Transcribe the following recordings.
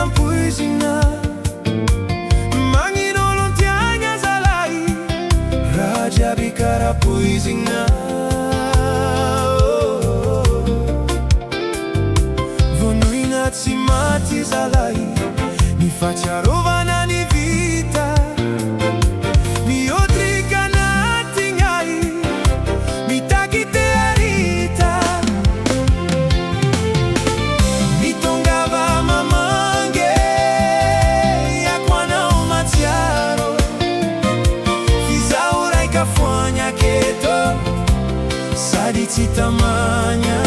ampoizina magnolon tiagna zalay raha jiaby karaha-poizina. Vonoina tsy maty zalay, ny fahatsiarovana ny vita, mihotrika anatigny mitaky tearita, mitongava mamange iako anao matsiaro, fizaho raika foany aketo sady tsy tamagna.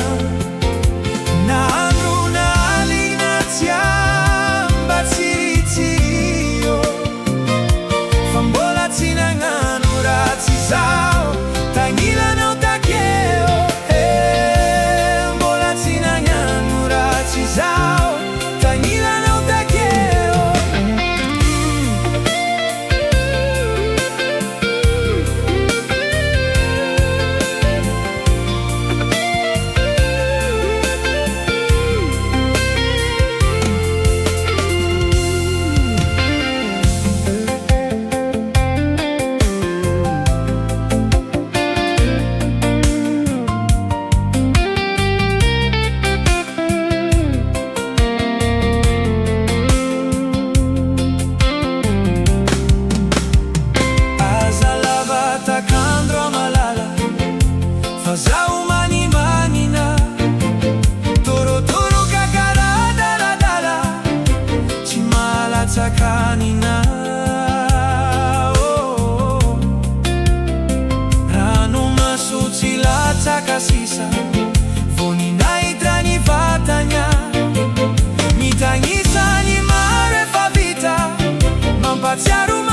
Zaho manimanina, torotoro kakaradala, tsy malatsakanina. Rano maso tsy latsaka sisa, voninahitra ny vatagna, mitagnisany maro efa vita, mampatsiaro